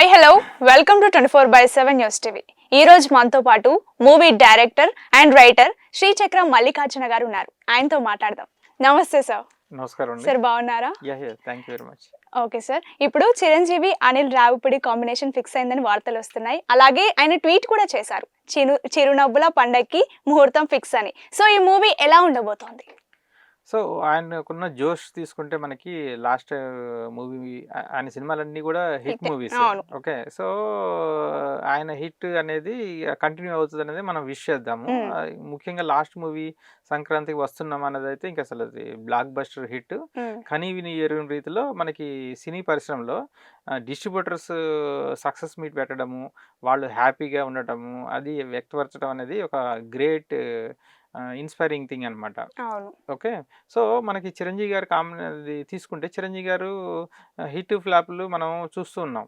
Hi hello welcome to 24/7 news TV. ఈ రోజు మనతో పాటు movie director and writer Shri Chakra Mallikarjuna గారు ఉన్నారు. ఆయనతో మాట్లాడదాం. నమస్తే సార్. నమస్కారం అండి. సార్ బాగున్నారా? Thank you very much. Okay sir. ఇప్పుడు చిరంజీవి అనిల్ రావిపూడి కాంబినేషన్ ఫిక్స్ అయిందని వార్తలు వస్తున్నాయి. అలాగే ఆయన ట్వీట్ కూడా చేశారు, చిరునవ్వుల పండక్కి ముహూర్తం ఫిక్స్ అని. సో ఈ మూవీ ఎలా ఉండబోతోంది? సో ఆయనకున్న జోష్ తీసుకుంటే మనకి లాస్ట్ మూవీ ఆయన సినిమాలన్నీ కూడా హిట్ మూవీస్. ఓకే, సో ఆయన హిట్ అనేది కంటిన్యూ అవుతుంది అనేది మనం విష్ చేద్దాము. ముఖ్యంగా లాస్ట్ మూవీ సంక్రాంతికి వస్తున్నాం అన్నది అయితే ఇంకా అసలు అది బ్లాక్ బస్టర్ హిట్. కనీవిని ఎరుగిన రీతిలో మనకి సినీ పరిశ్రమలో డిస్ట్రిబ్యూటర్స్ సక్సెస్ మీట్ పెట్టడము, వాళ్ళు హ్యాపీగా ఉండటము, అది వ్యక్తపరచడం అనేది ఒక గ్రేట్ ఇన్స్పైరింగ్ థింగ్ అనమాట. ఓకే, సో మనకి చిరంజీవి గారి కామెడీ తీసుకుంటే చిరంజీవి గారు హిట్ ఫ్లాప్లు మనం చూస్తూ ఉన్నాం.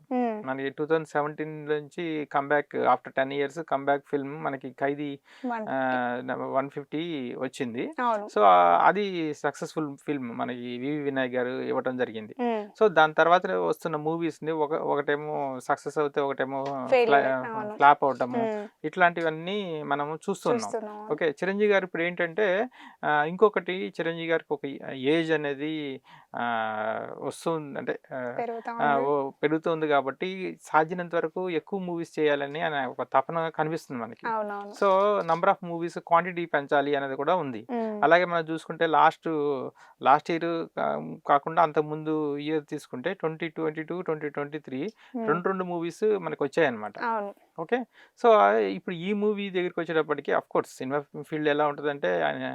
మనకి 2017 నుంచి comeback after 10 years comeback film మనకి ఖైదీ 150 వచ్చింది. సో అది సక్సెస్ఫుల్ ఫిల్మ్ మనకి వివి వినాయక్ గారు ఇవ్వటం జరిగింది. సో దాని తర్వాత వస్తున్న మూవీస్ ని ఒకటేమో సక్సెస్ అవుతే ఒకటేమో ఫ్లాప్ అవటము, ఇట్లాంటివన్నీ మనము చూస్తున్నాం. ఓకే, చిరంజీవి గారు ఇప్పుడు ఏంటంటే ఇంకొకటి చిరంజీవి గారికి ఒక ఏజ్ అనేది వస్తుంది, అంటే పెరుగుతుంది కాబట్టి సాధ్యనంత వరకు ఎక్కువ మూవీస్ చేయాలని ఆయన ఒక తపన కనిపిస్తుంది మనకి. So number of movies quantity పెంచాలి అనేది కూడా ఉంది. అలాగే మనం చూసుకుంటే లాస్ట్ ఇయర్ కాకుండా అంతకుముందు ఇయర్ తీసుకుంటే 2022, 2023 రెండు మూవీస్ మనకు వచ్చాయన్నమాట. ఓకే, సో ఇప్పుడు ఈ మూవీ దగ్గరికి వచ్చేటప్పటికి అఫ్ కోర్స్ సినిమా ఫీల్డ్ ఎలా ఉంటుందంటే ఆయన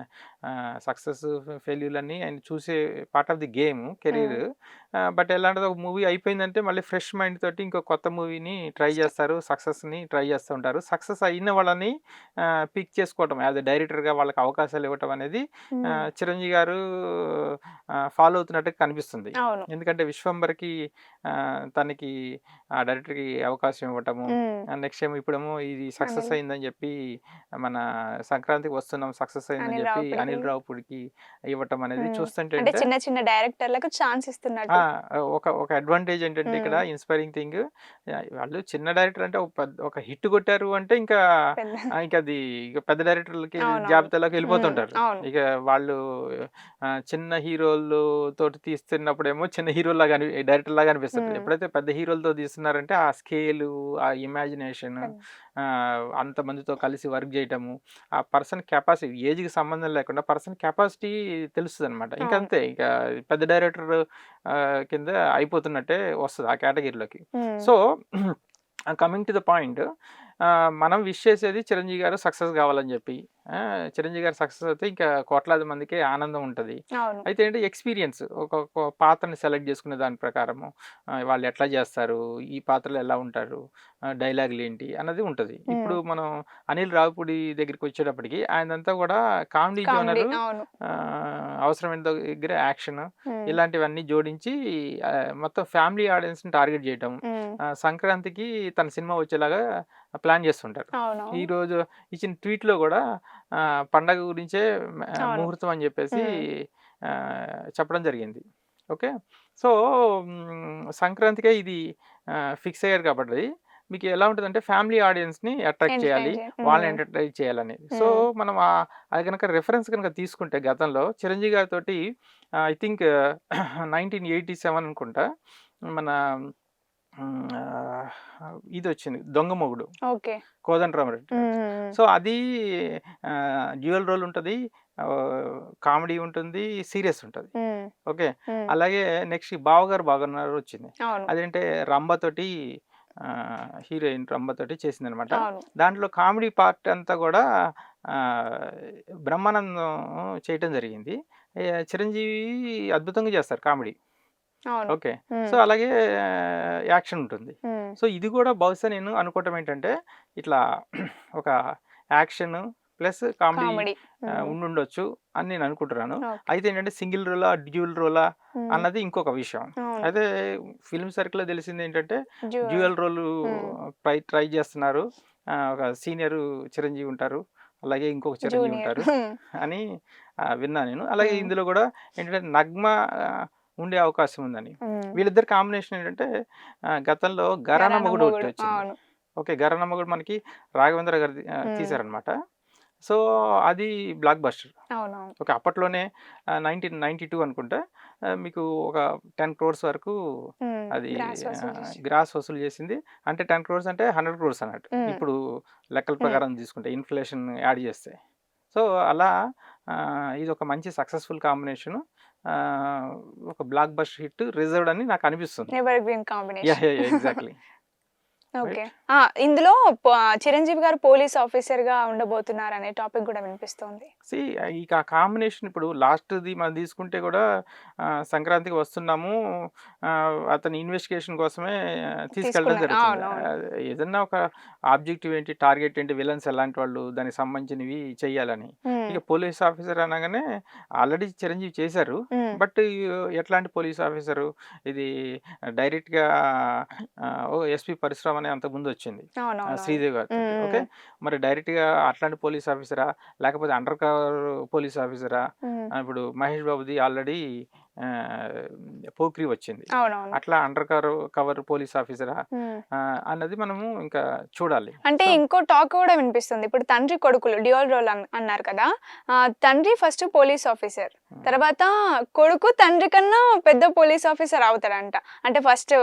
సక్సెస్ ఫెయిల్యూర్ అన్ని ఆయన చూసే part of the game career. But ఎలాంటిది ఒక మూవీ అయిపోయిందంటే మళ్ళీ ఫ్రెష్ మైండ్ తోటి ఇంకో కొత్త మూవీని ట్రై చేస్తారు, సక్సెస్ని ట్రై చేస్తూ ఉంటారు. సక్సెస్ అయిన వాళ్ళని పిక్ చేసుకోవటం యాజ్ ఎ డైరెక్టర్గా వాళ్ళకి అవకాశాలు ఇవ్వటం అనేది చిరంజీవి గారు ఫాలో అవుతున్నట్టు కనిపిస్తుంది. ఎందుకంటే విశ్వంబర్కి తనకి ఆ డైరెక్టర్కి అవకాశం ఇవ్వటము, నెక్స్ట్ టైం ఇప్పుడేమో ఇది సక్సెస్ అయిందని చెప్పి మన సంక్రాంతికి వస్తున్నాం సక్సెస్ అయిందని చెప్పి అనిల్ రావిపూడికి ఇవ్వటం అనేది చూస్తుంటే చిన్న చిన్న డైరెక్టర్లకు ఛాన్స్ ఇస్తున్నారు. ఒక అడ్వాంటేజ్ ఏంటంటే ఇక్కడ ఇన్స్పైరింగ్ థింగ్, వాళ్ళు చిన్న డైరెక్టర్ అంటే ఒక హిట్ కొట్టారు అంటే ఇంకా అది పెద్ద డైరెక్టర్లకి జాబితాలోకి వెళ్ళిపోతుంటారు. ఇక వాళ్ళు చిన్న హీరోలు తోటి తీస్తున్నప్పుడేమో చిన్న హీరో లాగా డైరెక్టర్ లాగా అనిపిస్తుంది. ఎప్పుడైతే పెద్ద హీరోలతో తీస్తున్నారంటే ఆ స్కేలు, ఆ ఇమాజినేషన్, అంతమందితో కలిసి వర్క్ చేయటము, ఆ పర్సన్ కెపాసిటీ, ఏజ్కి సంబంధం లేకుండా పర్సన్ కెపాసిటీ తెలుస్తుంది అనమాట. ఇంకంతే, ఇంకా పెద్ద డైరెక్టర్ కింద అయిపోతున్నట్టే వస్తుంది ఆ కేటగిరీలోకి. So coming to the point, మనం విష్ చేసేది చిరంజీవి గారు సక్సెస్ కావాలని చెప్పి. చిరంజీవి గారు సక్సెస్ అయితే ఇంకా కోట్లాది మందికి ఆనందం ఉంటుంది. అయితే ఏంటి ఎక్స్పీరియన్స్, ఒక పాత్రని సెలెక్ట్ చేసుకునే దాని ప్రకారము వాళ్ళు ఎట్లా చేస్తారు, ఈ పాత్రలు ఎలా ఉంటారు, డైలాగులు ఏంటి అన్నది ఉంటుంది. ఇప్పుడు మనం అనిల్ రావిపూడి దగ్గరికి వచ్చేటప్పటికి ఆయనంతా కూడా కామెడీ జోనర్, అవసరమైన దగ్గర యాక్షన్, ఇలాంటివన్నీ జోడించి మొత్తం ఫ్యామిలీ ఆడియన్స్ని టార్గెట్ చేయటం, సంక్రాంతికి తన సినిమా వచ్చేలాగా ప్లాన్ చేస్తుంటారు. ఈ రోజు ఇచ్చిన ట్వీట్ లో కూడా పండగ గురించే ముహూర్తం అని చెప్పేసి చెప్పడం జరిగింది. ఓకే, సో సంక్రాంతికే ఇది ఫిక్స్ అయ్యారు కాబట్టి మీకు ఎలా ఉంటుందంటే ఫ్యామిలీ ఆడియన్స్ని అట్రాక్ట్ చేయాలి, వాళ్ళని ఎంటర్టైన్ చేయాలనేది. సో మనం అది కనుక రెఫరెన్స్ కనుక తీసుకుంటే గతంలో చిరంజీవి గారితో ఐ థింక్ 1987 అనుకుంటా మన ఇది వచ్చింది దొంగ మొగుడు, కోదండరామరెడ్డి. సో అది డ్యూయల్ రోల్ ఉంటుంది, కామెడీ ఉంటుంది, సీరియస్ ఉంటుంది. ఓకే, అలాగే నెక్స్ట్ బావగారు బాగున్నారు వచ్చింది. అదేంటే రంభతోటి, హీరోయిన్ రంభతోటి చేసింది అనమాట. దాంట్లో కామెడీ పార్ట్ అంతా కూడా బ్రహ్మానందం చేయటం జరిగింది. చిరంజీవి అద్భుతంగా చేస్తారు కామెడీ. ఓకే, సో అలాగే యాక్షన్ ఉంటుంది. సో ఇది కూడా బహుశా నేను అనుకోవటం ఏంటంటే ఇట్లా ఒక యాక్షన్ ప్లస్ కామెడీ ఉండుండొచ్చు అని నేను అనుకుంటున్నాను. అయితే ఏంటంటే సింగిల్ రోలా డ్యూయల్ రోలా అన్నది ఇంకొక విషయం. అయితే ఫిల్మ్ సర్కిల్లో తెలిసింది ఏంటంటే డ్యూయల్ రోల్ ట్రై చేస్తున్నారు. ఒక సీనియర్ చిరంజీవి ఉంటారు, అలాగే ఇంకొక చిరంజీవి ఉంటారు అని విన్నా నేను. అలాగే ఇందులో కూడా ఏంటంటే నగ్మ ఉండే అవకాశం ఉందని. ఉమ్. వీళ్ళిద్దరు కాంబినేషన్ ఏంటంటే గతంలో గరాన ఘరానా మొగుడు ఒకటి మొగుడు వచ్చింది. అవును. ఓకే. గరాన మొగుడు మనకి రాఘవేంద్ర గారు తీశారనమాట. సో అది బ్లాక్ బస్టర్. అవునవును. ఓకే. అప్పట్లోనే 1992 అనుకుంటా మీకు ఒక 10 క్రోర్స్ వరకు అది గ్రాస్ వసూలు చేసి. గ్రాస్ వసూలు చేసింది. అంటే 10 క్రోర్స్ అంటే 100 క్రోర్స్ అన్నట్టు. ఇప్పుడు లెక్కల ప్రకారం తీసుకుంటే ఇన్‌ఫ్లేషన్ యాడ్ చేస్తే. సో అలా ఇది ఒక మంచి సక్సెస్‌ఫుల్ కాంబినేషను. ఒక బ్లాక్ బస్టర్ హిట్ రిజర్వ్డ్ అని నాకు అనిపిస్తుంది. Ever green combination. Exactly. Okay. Right. ఇందులో చిరంజీవి గారు పోలీస్ ఆఫీసర్‌గా ఉండబోతున్నారనే టాపిక్ గూడా వినిపిస్తోంది. సీ ఇక ఆ కాంబినేషన్ ఇప్పుడు లాస్ట్‌ది మనం తీసుకుంటే కూడా సంక్రాంతికి వస్తున్నాము. అతని ఇన్వెస్టిగేషన్ కోసమే తీసుకెళ్ళడం తీసుకున్నారు. జరుగుతుంది. అవునవును. ఏదన్నా ఒక ఆబ్జెక్టివ్ ఏంటి, టార్గెట్ ఏంటి, విలన్స్ ఎలాంటి వాళ్ళు, దానికి సంబంధించినవి చెయ్యాలని. హ్మ్. ఇక పోలీస్ ఆఫీసర్ అనగానే ఆల్రెడీ చిరంజీవి చేశారు. హ్మ్. బట్ ఎట్లాంటి పోలీస్ ఆఫీసరు ఇది డైరెక్ట్‌గా ఎస్పీ పరశురామ్ అని అంతకుముందు వచ్చింది. అవునవునవును. శ్రీదేవి గారితోటి. ఓకే. హ్మ్. మరి డైరెక్ట్‌గా అట్లాంటి పోలీస్ ఆఫీసరా? లేకపోతే అండర్ కవర్ పోలీస్ ఆఫీసరా? హ్మ్. ఇప్పుడు మహేష్ బాబుది ఆల్రెడీ ఆహ్, 'పోకిరి' వచ్చింది. అవునవును. అట్లా అండర్ కవర్ పోలీస్ ఆఫీసరా? హ్మ్. అన్నది మనము ఇంకా చూడాలి. అంటే సో ఇంకో టాక్ కూడా వినిపిస్తుంది. ఇప్పుడు తండ్రి కొడుకులు డ్యూయల్ రోల్ అన్నారు కదా! తండ్రి ఫస్ట్ పోలీస్ ఆఫీసర్. తర్వాత కొడుకు తండ్రి కన్నా పెద్ద పోలీస్ ఆఫీసర్ అవుతాడంట. అంటే ఫస్ట్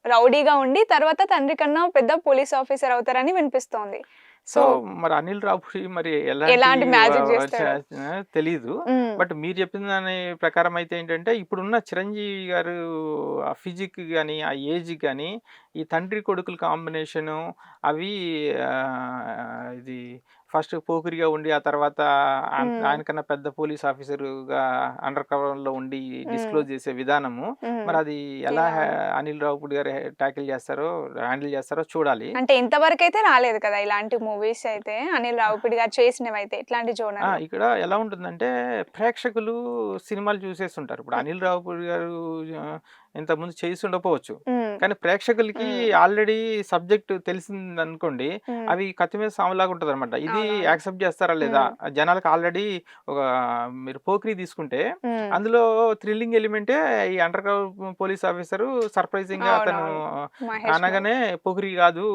రౌడీగా ఉండి తర్వాత తండ్రి కన్నా పెద్ద పోలీస్ ఆఫీసర్ అవుతారని వినిపిస్తోంది. సో సో మరి అనిల్ రావుపూడి మరి ఎలాంటి మ్యాజిక్ చేస్తాడో. తెలీదు. హ్మ్. బట్ మీరు చెప్పిన దాని ప్రకారం అయితే ఏంటంటే ఇప్పుడున్న చిరంజీవి గారు ఆ ఫిజిక్ గాని, ఆ ఏజ్ గాని, ఈ తండ్రి కొడుకుల కాంబినేషను అవి ఇది ఫస్ట్ పోకిరిగా ఉండి ఆ తర్వాత హ్మ్. ఆయనకన్నా పెద్ద పోలీస్ ఆఫీసర్‌గా అండర్ కవర్‌లో ఉండి హ్మ్. డిస్క్లోజ్ చేసే విధానము హ్మ్. మరి అది ఎలా ఎలా ఉంది? అనిల్ రావుపూడి గారు టాకిల్ చేస్తారో, హ్యాండిల్ చేస్తారో చూడాలి. అంటే ఇంతవరకైతే రాలేదు కదా! ఇలాంటి మూవీస్ అయితే అనిల్ రావిపూడి గారు చేసినవైతే ఇట్లాంటి జోనర్‌లో. ఇక్కడ ఎలా ఉంటుందంటే ప్రేక్షకులు సినిమాలు చూసేస్తుంటారు. ఇప్పుడు అనిల్ రావిపూడి గారు ఆహ్, ఇంతకుముందు చేసి ఉండకపోవచ్చు. హ్మ్. కానీ ప్రేక్షకులకి హ్మ్. ఆల్రెడీ సబ్జెక్ట్ తెలిసిందనుకోండి, హ్మ్. అవి కత్తి మీద సాములాగా ఉంటదనమాట. ఇది అవునవును. యాక్సెప్ట్ చేస్తారా లేదా? హ్మ్. జనాలకి ఆల్రెడీ ఒక మీరు 'పోకిరి' తీసుకుంటే హ్మ్. అందులో థ్రిల్లింగ్ ఎలిమెంటే ఈ అండర్ కవర్ పోలీస్ ఆఫీసరు సర్ప్రైజింగ్‌గా అతను అవునవును. మహేష్ బాబు. అనగానే 'పోకిరి' కాదు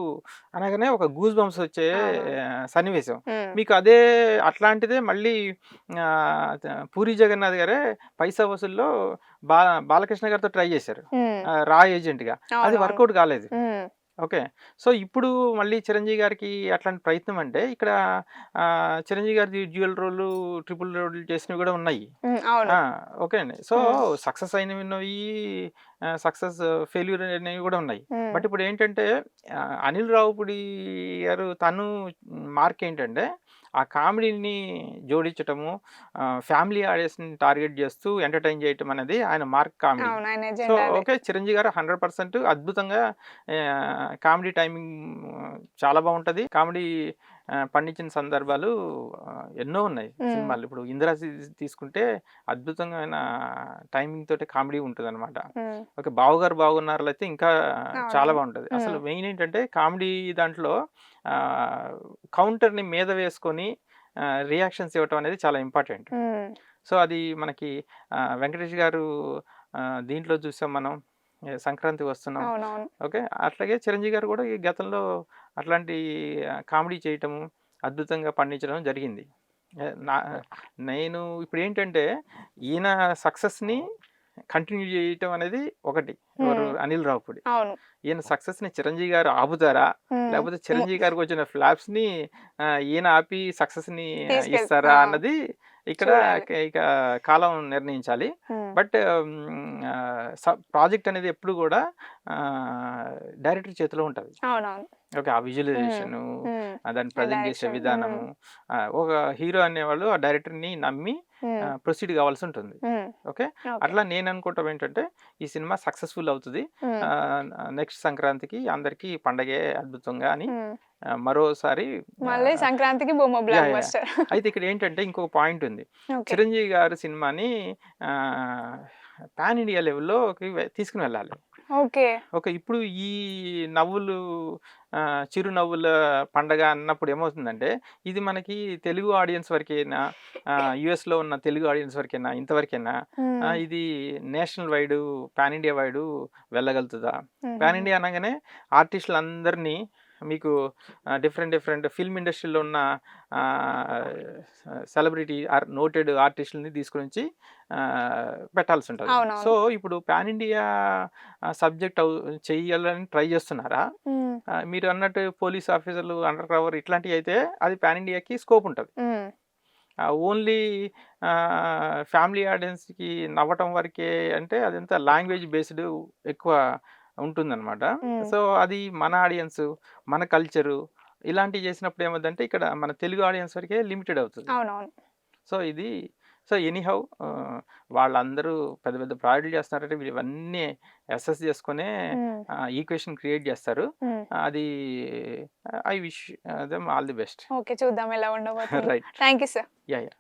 అనగానే ఒక గూస్ బంప్స్ వచ్చే అవునవును. సన్నివేశం. హ్మ్. మీకు అదే అట్లాంటిదే మళ్ళీ 'పూరి జగన్నాథ్' గారే 'పైసా వసూల్‌లో' బా బాలకృష్ణ గారితో ట్రై చేశారు. హ్మ్. రా ఏజెంట్‌గా. అది అవునవును. వర్కౌట్ కాలేదు. హ్మ్. ఓకే. సో, ఇప్పుడు మళ్ళీ చిరంజీవి గారికి అట్లాంటి ప్రయత్నం అంటే ఇక్కడ చిరంజీవి గారిది డ్యూయల్ రోలు, ట్రిపుల్ రోలు చేసినవి కూడా ఉన్నాయి. హ్మ్. అవును. ఆ! ఓకే అండి. సో, హ్మ్. సక్సెస్ అయినవి సక్సెస్ ఫెయిల్యూర్ అనేవి కూడా ఉన్నాయి. హ్మ్. బట్ ఇప్పుడేంటంటే అనిల్ రావిపూడి గారు తను మార్క్ ఏంటంటే ఆ కామెడీని జోడించటము, ఫ్యామిలీ ఆడియన్స్‌ని టార్గెట్ చేస్తూ ఎంటర్‌టైన్ చేయటం అనేది ఆయన మార్క్ కామెడీ. అవును. ఆయన సో, ఎజెండా అదే. ఓకే. చిరంజీవి గారు 100% అద్భుతంగా కామెడీ టైమింగ్ చాలా బావుంటది. కామెడీ పండించిన సందర్భాలు ఎన్నో ఉన్నాయి హ్మ్. సినిమాలు. ఇప్పుడు 'ఇందిరా' తీసుకుంటే అద్భుతమైన టైమింగ్ తోటి కామెడీ ఉంటదనమాట. హ్మ్. ఓకే. 'బావగారు బాగున్నారు'లో అయితే ఇంకా చాలా అవునవును. బావుంటది. అసలు హ్మ్. మెయిన్ ఏంటంటే కామెడీ దాంట్లో ఆహ్, కౌంటర్‌ని మీద వేసుకొని రియాక్షన్స్ ఇవ్వటం అనేది చాలా ఇంపార్టెంట్. హ్మ్. సో, అది మనకి వెంకటేష్ గారు దీంట్లో చూసాం మనం. సంక్రాంతికి వస్తున్నాం. అవునవును. ఓకే. అట్లాగే చిరంజీవి గారు కూడా ఈ గతంలో అట్లాంటి కామెడీ చేయటము, అద్భుతంగా పండించడం జరిగింది. నా నేను ఇప్పుడేంటంటే ఈయన సక్సెస్‌ని కంటిన్యూ చేయటం అనేది ఒకటి. ఎవరు హ్మ్. 'అనిల్ రావిపూడి.' అవును. ఈయన సక్సెస్‌ని చిరంజీవి గారు ఆపుతారా? హ్మ్. లేకపోతే ము చిరంజీవి గారికొచ్చిన ఫ్లాప్స్‌ని ఈయన ఆపి సక్సెస్‌ని ఆ! ఇస్తారా? అన్నది ఇక్కడ చూడాలి. ఇక కాలం నిర్ణయించాలి. హ్మ్. బట్ ప్రాజెక్ట్ అనేది ఎప్పుడు కూడా డైరెక్టర్ చేతిలో ఉంటది. అవునవును. ఓకే. ఆ హ్మ్. విజువలైజేషను, హ్మ్. దాన్ని ప్రెజెంట్ చేసే డైరెక్షన్. హ్మ్. విధానము, ఒక హీరో అనేవాళ్ళు ఆ డైరెక్టర్‌ని నమ్మి హ్మ్. ప్రొసీడ్ కావాల్సుంటుంది. హ్మ్. ఓకే. ఓకే. అట్లా నేననుకోవటం ఏంటంటే, ఈ సినిమా సక్సెస్‌ఫుల్ అవుతది. హ్మ్. నెక్స్ట్ సంక్రాంతికి అందరికీ పండగే అద్భుతంగా అని హ్మ్. మరోసారి మళ్ళీ ఆహ్, సంక్రాంతికి బొమ్మ బ్లాక్ యాహ్! బస్టర్. అయితే ఇక్కడేంటంటే ఇంకొక పాయింటుంది. ఓకే. చిరంజీవి గారి సినిమాని పాన్ ఇండియా లెవెల్‌లోకి తీసుకొని వెళ్ళాలి. ఓకే. ఓకే. ఇప్పుడు ఈ నవ్వులు చిరు నవ్వుల పండగ అన్నప్పుడు ఏమవుతుందంటే, ఇది మనకి తెలుగు ఆడియన్స్ వరకేనా? యూఎస్‌లో ఉన్న తెలుగు ఆడియన్స్ వరకేనా? ఇంతవరకేనా? హ్మ్. ఇది national wide, pan India wide వెళ్ళగలుగుతదా? పాన్ హుహుహు. ఇండియా అనంగానే ఆర్టిస్టులందరినీ మీకు డిఫరెంట్ ఫిల్మ్ ఇండస్ట్రీలో ఉన్న సెలబ్రిటీ ఆర్ నోటెడ్ ఆర్టిస్టులని తీసుకొనొచ్చి పెట్టాల్సుంటది. సో, అవునవును. ఇప్పుడు పాన్ ఇండియా సబ్జెక్ట్ చెయ్యాలని ట్రై చేస్తున్నారా? హ్మ్. మీరు అన్నట్టు పోలీస్ ఆఫీసర్లు, అండర్ కవర్ ఇట్లాంటియయితే అది పాన్ ఇండియాకి స్కోప్ ఉంటది. హ్మ్. ఓన్లీ ఫ్యామిలీ ఆడియన్స్‌కి నవ్వటం వరకే అంటే అదంతా లాంగ్వేజ్ బేస్డ్ ఎక్కువ ఉంటుందనమాట. హ్మ్. సో, అది మన ఆడియన్స్, మన కల్చరు ఇలాంటివి చేసినప్పుడు ఏమవుద్దంటే ఇక్కడ మన తెలుగు ఆడియన్స్ వరకే లిమిటెడ్ అవుతది. అవునవును. సో, ఇది సో, ఎనీహౌ వాళ్ళందరూ పెద్ద పెద్ద ప్రాజెక్టులు చేస్తున్నారంటే వీళ్ళు ఇవన్నీ అసెస్ చేసుకొనే హ్మ్. ఈక్వేషన్ క్రియేట్ చేస్తారు. హ్మ్. అది I wish them all the best. Okay. చూద్దాం ఎలా ఉండబోతుందో. Right. Thank you sir. Yeah! Yeah!